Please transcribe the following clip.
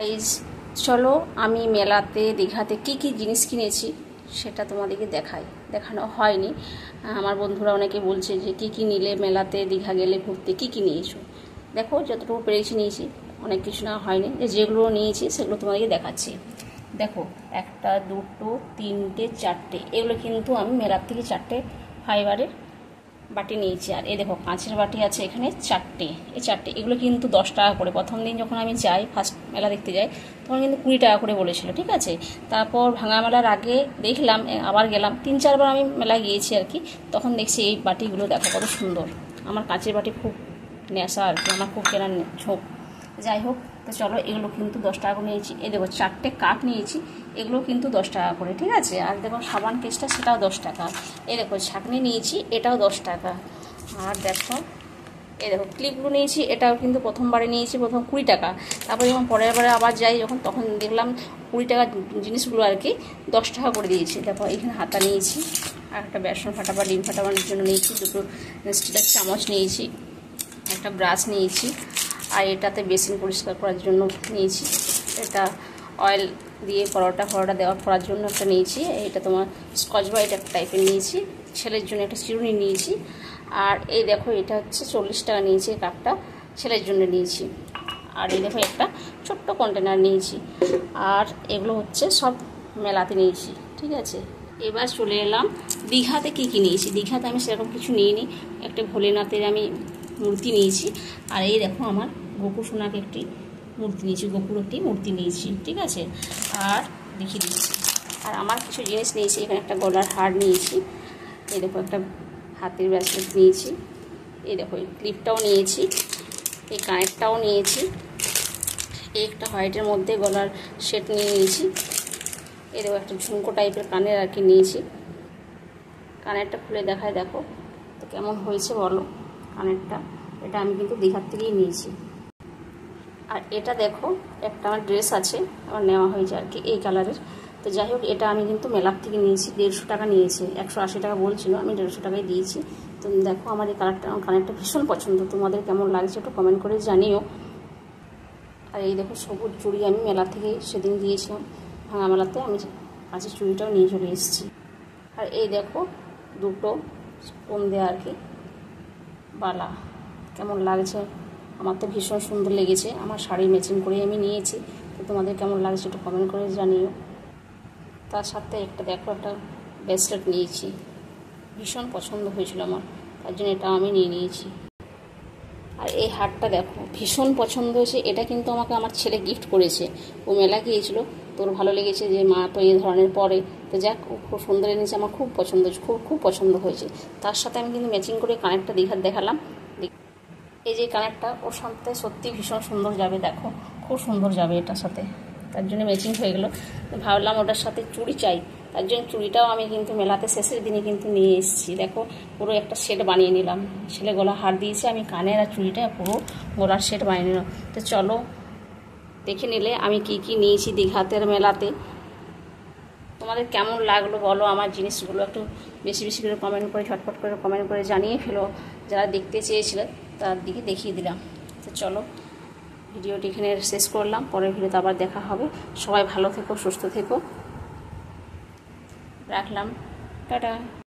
Guys চলো আমি মেলাতে দীঘাতে কি কি জিনিস কিনেছি সেটা তোমাদেরকে দেখানো হয়নি। আমার বন্ধুরা অনেকে বলছে যে কি কি নিলে মেলাতে দীঘা গেলে ঘুরতে কি কি নিয়েছো। দেখো যতটুকু পেরেছি নিয়েছি, অনেক কিছু না হয়নি, যেগুলো নিয়েছি সেগুলো তোমাদেরকে দেখাচ্ছি। দেখো একটা দুটো তিনটে চারটে, এগুলো কিন্তু আমি মেলার থেকে চারটে ফাইবারের বাটি নিয়েছি। আর এই দেখো কাঁচের বাটি আছে এখানে চারটে, এই চারটে এগুলো কিন্তু 10 টাকা করে। প্রথম দিন যখন আমি যাই, ফার্স্ট মেলা দেখতে যাই, তখন কিন্তু 20 টাকা করে বলেছিল, ঠিক আছে। তারপর ভাঙা মেলার আগে দেখলাম, আবার গেলাম, 3-4 বার আমি মেলায় গিয়েছি আর কি, তখন দেখছি এই বাটিগুলো দেখো কত সুন্দর। আমার কাঁচের বাটি খুব নেশা আর কি, আমার খুব কেনার ঝোঁক। যাই হোক, তো চলো এগুলো কিন্তু 10 টাকা করে নিয়েছি। এই দেখো চারটে কাপ নিয়েছি, এগুলো কিন্তু 10 টাকা করে, ঠিক আছে। আর দেখো সাবান কেসটা, সেটাও 10 টাকা। এই দেখো ছাঁকনি নিয়েছি, এটাও 10 টাকা। আর দেখো এই দেখো ক্লিপগুলো নিয়েছি, এটাও কিন্তু প্রথমবারে নিয়েছি, প্রথম 20 টাকা। তারপরে যখন পরের বারে আবার যাই যখন, তখন দেখলাম 20 টাকা জিনিসগুলো আর কি 10 টাকা করে দিয়েছি। দেখো এখানে হাতা নিয়েছি, আর একটা বেসন ফাটাবার ডিম ফাটাবার জন্য নিয়েছি, দুটো স্টিলের চামচ নিয়েছি, একটা ব্রাশ নিয়েছি, আর এটাতে বেসিন পরিষ্কার করার জন্য নিয়েছি, এটা অয়েল দিয়ে পরোটা দেওয়া করার জন্য একটা নিয়েছি, এটা তোমার স্কচ ব্রাইট একটা টাইপের নিয়েছি, ছেলের জন্য একটা চিরুনি নিয়েছি। আর এই দেখো এটা হচ্ছে 40 টাকা নিয়েছি, এই কাপটা ছেলের জন্য নিয়েছি। আর এই দেখো একটা ছোট্ট কন্টেনার নিয়েছি। আর এগুলো হচ্ছে সব মেলাতে নিয়েছি, ঠিক আছে। এবার চলে এলাম দীঘাতে কি কি নিয়েছি। দীঘাতে আমি সেরকম কিছু নিইনি, একটা ভোলেনাথের আমি মূর্তি নিয়েছি। আর এই দেখো আমার গোপু সোনাকে একটি মূর্তি নিয়েছি, গোপুর একটি মূর্তি নিয়েছি, ঠিক আছে। আর দেখিয়ে দিচ্ছি, আর আমার কিছু জিনিস নিয়েছি, এখানে একটা গলার হার নিয়েছি, এই দেখো একটা হাতের ব্রেসলেট নিয়েছি, এই দেখো এই ক্লিপটাও নিয়েছি, এই কানেরটাও নিয়েছি, এই একটা হোয়াইটের মধ্যে গলার সেট নিয়েছি, এই দেখো একটা ঝুমকো টাইপের কানের আর কি নিয়েছি। কানেরটা খুলে দেখায়, দেখো তো কেমন হয়েছে বলো কানেরটা। এটা আমি কিন্তু দীঘার থেকেই নিয়েছি। আর এটা দেখো একটা আমার ড্রেস আছে, আমার নেওয়া হয়েছে আর কি এই কালারের। তো যাই হোক, এটা আমি কিন্তু মেলার থেকে নিয়েছি, 150 টাকা নিয়েছে, 180 টাকা বলছিল, আমি 150 টাকায় দিয়েছি। তো দেখো আমার এই কালারটা, আমার কানেরটা ভীষণ পছন্দ, তোমাদের কেমন লাগছে একটু কমেন্ট করে জানিও। আর এই দেখো সবুজ চুড়ি আমি মেলা থেকে সেদিন দিয়েছিলাম, ভাঙা মেলাতে আমি কাঁচের চুড়িটাও নিয়ে চলে এসেছি। আর এই দেখো দুটো স্টোন দেওয়া আর কি বালা, কেমন লাগছে, আমার তো ভীষণ সুন্দর লেগেছে, আমার শাড়ি ম্যাচিং করে আমি নিয়েছি। তো তোমাদের কেমন লাগছে একটু কমেন্ট করে জানিও। তার সাথে একটা দেখো একটা ব্রেসলেট নিয়েছি, ভীষণ পছন্দ হয়েছিল আমার, তার জন্য এটা আমি নিয়ে নিয়েছি। আর এই হারটা দেখো ভীষণ পছন্দ হয়েছে, এটা কিন্তু আমাকে আমার ছেলে গিফট করেছে, ও মেলা গিয়েছিল, তোর ভালো লেগেছে যে মা তো এই ধরনের পরে, তো যাক ও খুব সুন্দর এনেছে, আমার খুব পছন্দ হয়েছে, খুব পছন্দ হয়েছে। তার সাথে আমি কিন্তু ম্যাচিং করে কানেরটা দেখালাম, এই যে কানেরটা ওর সাথে সত্যি ভীষণ সুন্দর যাবে, দেখো খুব সুন্দর যাবে এটার সাথে, তার জন্য ম্যাচিং হয়ে গেলো। ভাবলাম ওটার সাথে চুড়ি চাই, তার জন্য চুড়িটাও আমি কিন্তু মেলাতে শেষের দিনে কিন্তু নিয়ে এসেছি। দেখো পুরো একটা সেট বানিয়ে নিলাম, ছেলে গলা হার দিয়েছে, আমি কানের আর চুড়িটা পুরো গলার সেট বানিয়ে নিলাম। তো চলো দেখে নিলে আমি কি কি নিয়েছি দীঘাতের মেলাতে, তোমাদের কেমন লাগলো বলো আমার জিনিসগুলো, একটু বেশি বেশি করে কমেন্ট করে ঝটপট করে কমেন্ট করে জানিয়ে ফেলো, যারা দেখতে চেয়েছিল তার দিকে দেখিয়ে দিলাম। তো চলো ভিডিওটি এখানে শেষ করলাম, পরের ভিডিওতে আবার দেখা হবে। সবাই ভালো থেকো, সুস্থ থেকো, রাখলাম, টাটা।